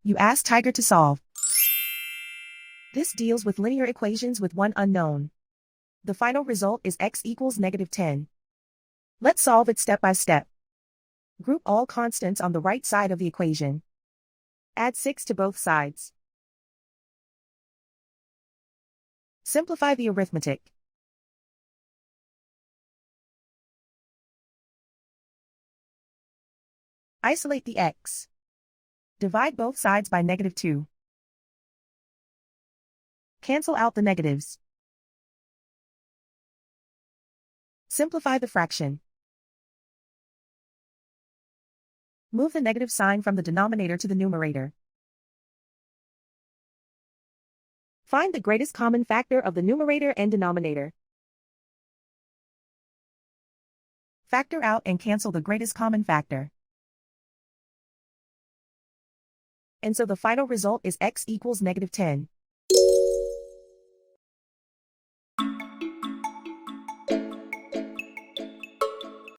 You ask Tiger to solve. This deals with linear equations with one unknown. The final result is x equals -10. Let's solve it step by step. Group all constants on the right side of the equation. Add 6 to both sides. Simplify the arithmetic. Isolate the x. Divide both sides by -2. Cancel out the negatives. Simplify the fraction. Move the negative sign from the denominator to the numerator. Find the greatest common factor of the numerator and denominator. Factor out and cancel the greatest common factor. And so the final result is x equals -10.